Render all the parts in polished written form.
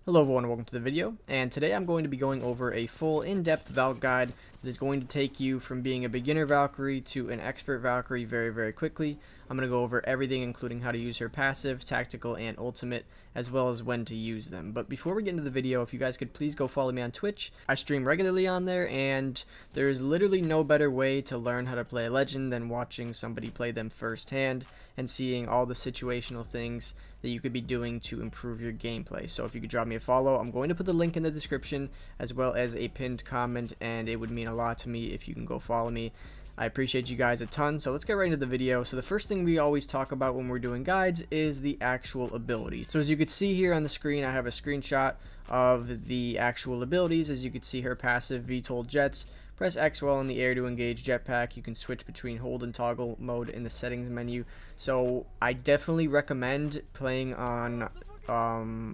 Hello everyone, welcome to the video, and today I'm going to be going over a full in-depth Valk guide that is going to take you from being a beginner Valkyrie to an expert Valkyrie very quickly. I'm going to go over everything, including how to use her passive, tactical, and ultimate, as well as when to use them. But before we get into the video, if you guys could please go follow me on Twitch. I stream regularly on there, and there's literally no better way to learn how to play a legend than watching somebody play them firsthand and seeing all the situational things that you could be doing to improve your gameplay. So if you could drop me a follow, I'm going to put the link in the description as well as a pinned comment, and it would mean a lot to me if you can go follow me. I appreciate you guys a ton. So let's get right into the video. So the first thing we always talk about when we're doing guides is the actual abilities. So as you can see here on the screen, I have a screenshot of the actual abilities. As you can see, her passive VTOL jets. Press X while in the air to engage jetpack. You can switch between hold and toggle mode in the settings menu. So I definitely recommend playing on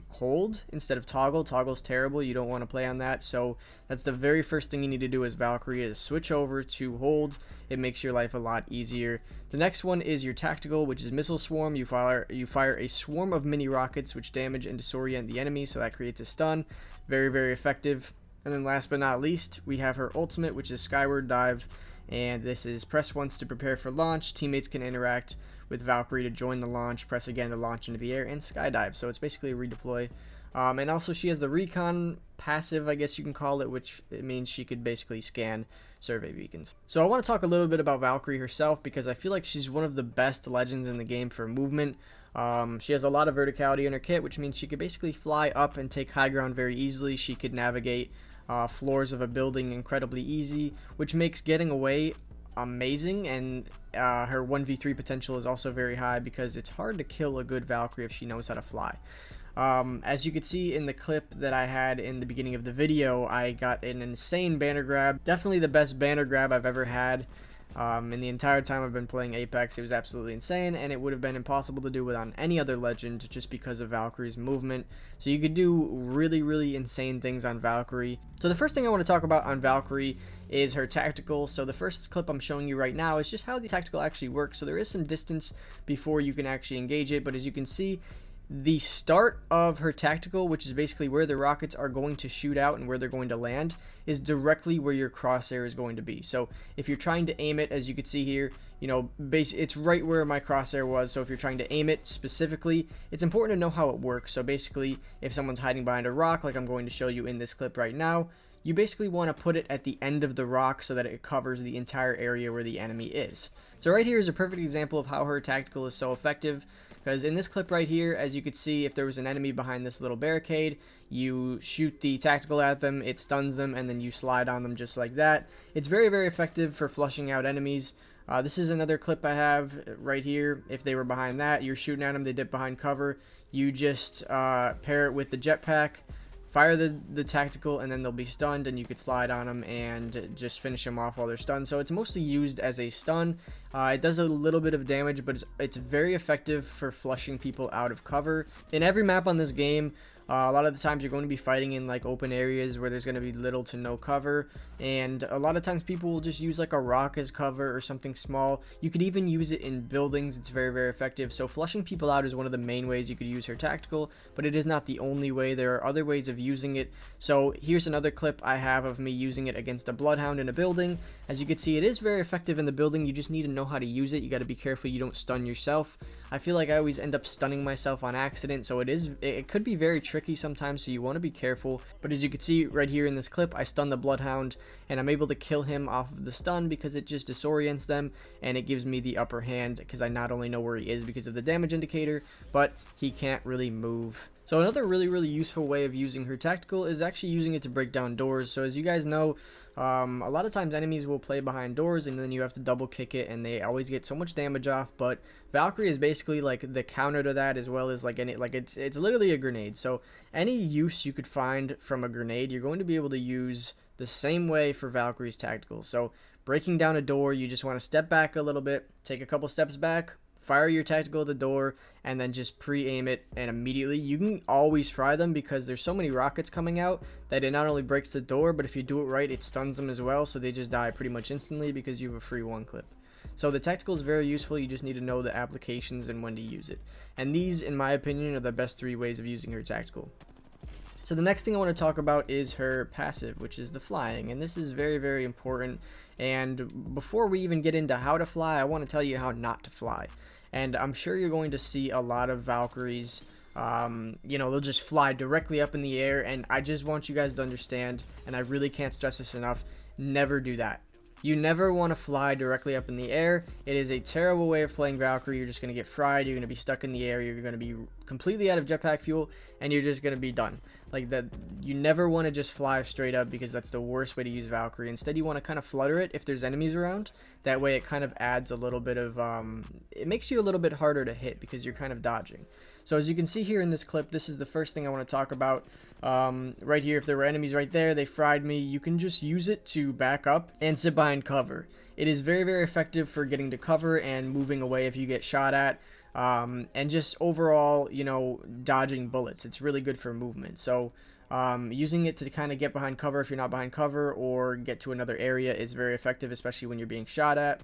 hold instead of toggle. Toggle's terrible. You don't want to play on that. So that's the very first thing you need to do as Valkyrie, is switch over to hold. It makes your life a lot easier. The next one is your tactical, which is missile swarm. You fire a swarm of mini rockets which damage and disorient the enemy, so that creates a stun. Very effective. And then last but not least, we have her ultimate, which is skyward dive, and this is press once to prepare for launch. Teammates can interact with Valkyrie to join the launch, press again to launch into the air, and skydive. So it's basically a redeploy. And also she has the recon passive, I guess you can call it, which it means she could basically scan survey beacons. So I want to talk a little bit about Valkyrie herself, because I feel like she's one of the best legends in the game for movement. She has a lot of verticality in her kit, which means she could basically fly up and take high ground very easily. She could navigate floors of a building incredibly easy, which makes getting away amazing. And her 1v3 potential is also very high, because it's hard to kill a good Valkyrie if she knows how to fly. As you could see in the clip that I had in the beginning of the video, I got an insane banner grab. Definitely the best banner grab I've ever had. In the entire time I've been playing Apex, it was absolutely insane, and it would have been impossible to do it on any other legend just because of Valkyrie's movement. So you could do really insane things on Valkyrie. So the first thing I want to talk about on Valkyrie is her tactical. So the first clip I'm showing you right now is just how the tactical actually works. So there is some distance before you can actually engage it, but as you can see, the start of her tactical, which is basically where the rockets are going to shoot out and where they're going to land, is directly where your crosshair is going to be. So if you're trying to aim it, as you can see here, you know, it's right where my crosshair was. So if you're trying to aim it specifically, it's important to know how it works. So basically, if someone's hiding behind a rock, like I'm going to show you in this clip right now, you basically want to put it at the end of the rock so that it covers the entire area where the enemy is. So right here is a perfect example of how her tactical is so effective. Because in this clip right here, as you could see, if there was an enemy behind this little barricade, you shoot the tactical at them, it stuns them, and then you slide on them just like that. It's very effective for flushing out enemies. This is another clip I have right here. If they were behind that, you're shooting at them, they dip behind cover. You just pair it with the jetpack, fire the tactical, and then they'll be stunned, and you could slide on them and just finish them off while they're stunned. So it's mostly used as a stun. It does a little bit of damage, but it's very effective for flushing people out of cover. In every map on this game, a lot of the times you're going to be fighting in like open areas where there's going to be little to no cover, and a lot of times people will just use like a rock as cover or something small. You could even use it in buildings. It's very effective. So flushing people out is one of the main ways you could use her tactical, but it is not the only way. There are other ways of using it. So here's another clip I have of me using it against a bloodhound in a building. As you can see, it is very effective in the building. You just need to know how to use it. You got to be careful you don't stun yourself. I feel like I always end up stunning myself on accident, so it could be very tricky sometimes, so you want to be careful. But as you can see right here in this clip, I stun the bloodhound, and I'm able to kill him off of the stun because it just disorients them, and it gives me the upper hand because I not only know where he is because of the damage indicator, but he can't really move. So another really useful way of using her tactical is actually using it to break down doors. So as you guys know, a lot of times enemies will play behind doors, and then you have to double kick it, and they always get so much damage off. But Valkyrie is basically like the counter to that, as well as like it's literally a grenade. So any use you could find from a grenade, you're going to be able to use the same way for Valkyrie's tactical. So breaking down a door, you just want to step back a little bit, take a couple steps back, fire your tactical at the door, and then just pre-aim it, and immediately you can always fry them because there's so many rockets coming out that it not only breaks the door, but if you do it right, it stuns them as well, so they just die pretty much instantly because you have a free one clip. So the tactical is very useful. You just need to know the applications and when to use it. And these, in my opinion, are the best 3 ways of using her tactical. So the next thing I want to talk about is her passive, which is the flying, and this is very, very important. And before we even get into how to fly, I want to tell you how not to fly. And I'm sure you're going to see a lot of Valkyries, they'll just fly directly up in the air, and I just want you guys to understand, and I really can't stress this enough, never do that. You never want to fly directly up in the air. It is a terrible way of playing Valkyrie. You're just going to get fried. You're going to be stuck in the air. You're going to be completely out of jetpack fuel, and you're just going to be done. Like that, you never want to just fly straight up because that's the worst way to use Valkyrie. Instead, you want to kind of flutter it if there's enemies around. That way, it kind of adds a little bit of, it makes you a little bit harder to hit because you're kind of dodging. So as you can see here in this clip, this is the first thing I want to talk about. Right here, if there were enemies right there, they fried me. You can just use it to back up and sit behind cover. It is very, very effective for getting to cover and moving away if you get shot at. And just overall, dodging bullets. It's really good for movement. So using it to kind of get behind cover if you're not behind cover or get to another area is very effective, especially when you're being shot at.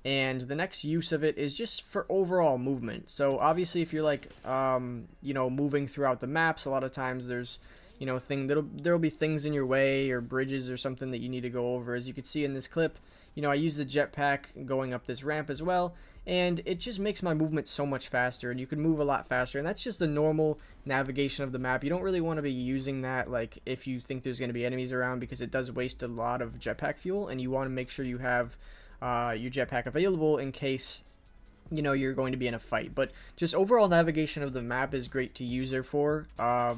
And the next use of it is just for overall movement. So obviously if you're like moving throughout the maps, a lot of times there's there'll be things in your way or bridges or something that you need to go over. As you can see in this clip, I use the jetpack going up this ramp as well, and it just makes my movement so much faster, and you can move a lot faster. And that's just the normal navigation of the map. You don't really want to be using that like if you think there's going to be enemies around, because it does waste a lot of jetpack fuel, and you want to make sure you have your jetpack available in case you're going to be in a fight. But just overall navigation of the map is great to use her for,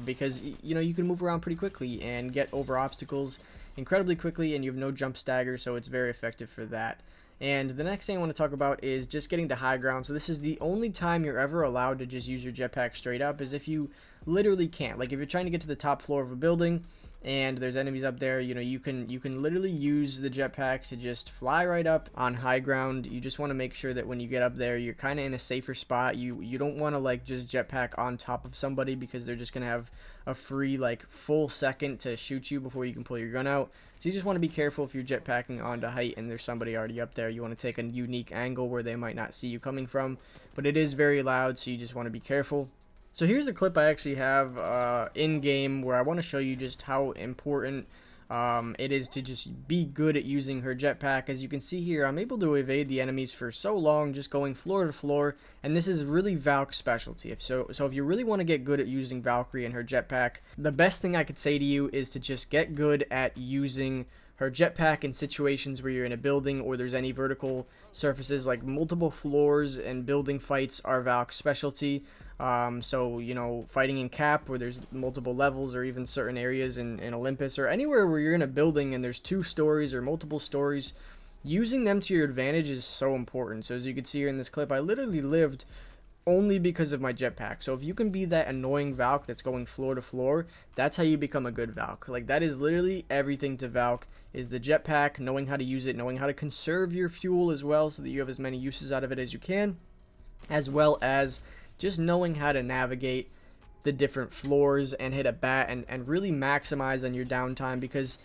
because you can move around pretty quickly and get over obstacles incredibly quickly, and you have no jump stagger, so it's very effective for that. And the next thing I want to talk about is just getting to high ground. So this is the only time you're ever allowed to just use your jetpack straight up, is if you literally can't. Like if you're trying to get to the top floor of a building and there's enemies up there, you can literally use the jetpack to just fly right up on high ground. You just want to make sure that when you get up there, you're kind of in a safer spot. You don't want to like just jetpack on top of somebody, because they're just gonna have a free like full second to shoot you before you can pull your gun out. So you just want to be careful if you're jetpacking onto height and there's somebody already up there. You want to take a unique angle where they might not see you coming from, but it is very loud, so you just want to be careful. So here's a clip I actually have in-game where I want to show you just how important it is to just be good at using her jetpack. As you can see here, I'm able to evade the enemies for so long just going floor to floor, and this is really Valk's specialty. So if you really want to get good at using Valkyrie and her jetpack, the best thing I could say to you is to just get good at using her jetpack in situations where you're in a building or there's any vertical surfaces. Like multiple floors and building fights are Valk's specialty. So fighting in Cap where there's multiple levels, or even certain areas in Olympus, or anywhere where you're in a building and there's 2 stories or multiple stories, using them to your advantage is so important. So as you can see here in this clip, I literally lived only because of my jetpack. So if you can be that annoying Valk that's going floor to floor, that's how you become a good Valk. Like that is literally everything to Valk, is the jetpack, knowing how to use it, knowing how to conserve your fuel as well so that you have as many uses out of it as you can, as well as just knowing how to navigate the different floors and hit a bat and really maximize on your downtime. Because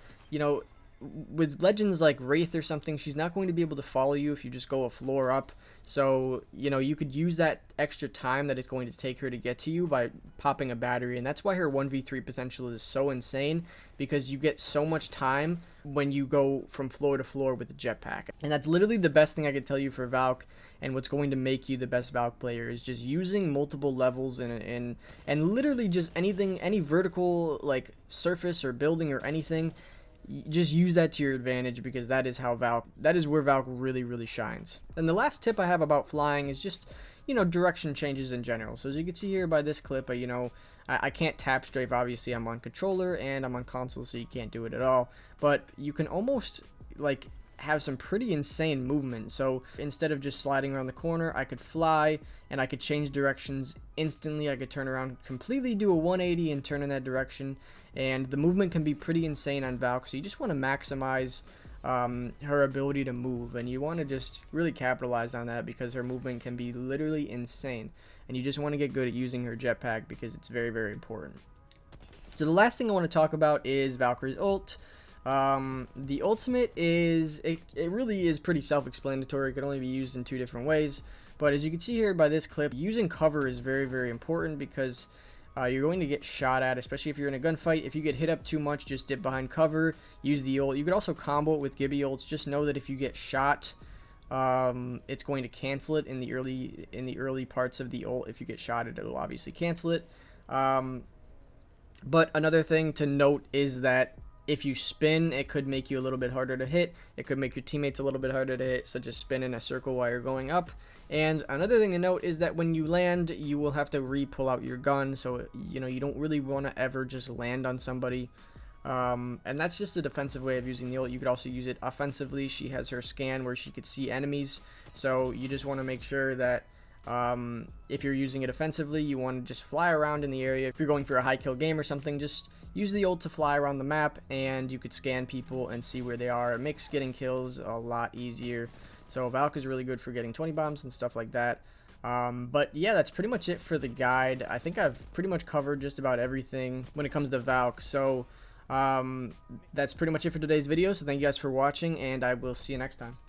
with legends like Wraith or something, she's not going to be able to follow you if you just go a floor up. So you could use that extra time that it's going to take her to get to you by popping a battery, and that's why her 1v3 potential is so insane, because you get so much time when you go from floor to floor with the jetpack. And that's literally the best thing I could tell you for Valk, and what's going to make you the best Valk player is just using multiple levels and literally just anything, any vertical like surface or building or anything. Just use that to your advantage, because that is where Valk really, really shines. And the last tip I have about flying is just direction changes in general. So as you can see here by this clip, I can't tap strafe. Obviously I'm on controller and I'm on console, so you can't do it at all, but you can almost like have some pretty insane movement. So instead of just sliding around the corner, I could fly and I could change directions instantly. I could turn around, completely do a 180 and turn in that direction, and the movement can be pretty insane on Valk. So you just want to maximize her ability to move, and you want to just really capitalize on that, because her movement can be literally insane, and you just want to get good at using her jetpack because it's very, very important. So the last thing I want to talk about is Valkyrie's ult. The ultimate is, it really is pretty self-explanatory. It can only be used in 2 different ways. But as you can see here by this clip, using cover is very, very important because you're going to get shot at, especially if you're in a gunfight. If you get hit up too much, just dip behind cover, use the ult. You could also combo it with Gibby ults. Just know that if you get shot, it's going to cancel it in the early parts of the ult. If you get shot, it'll obviously cancel it. But another thing to note is that if you spin, it could make you a little bit harder to hit. It could make your teammates a little bit harder to hit, so just spin in a circle while you're going up. And another thing to note is that when you land, you will have to re-pull out your gun, so you know you don't really want to ever just land on somebody. And that's just a defensive way of using the ult. You could also use it offensively. She has her scan where she could see enemies, so you just want to make sure that if you're using it offensively, you want to just fly around in the area. If you're going for a high kill game or something, just use the ult to fly around the map, and you could scan people and see where they are. It makes getting kills a lot easier. So Valk is really good for getting 20 bombs and stuff like that. But yeah, that's pretty much it for the guide. I think I've pretty much covered just about everything when it comes to Valk. So that's pretty much it for today's video. So thank you guys for watching, and I will see you next time.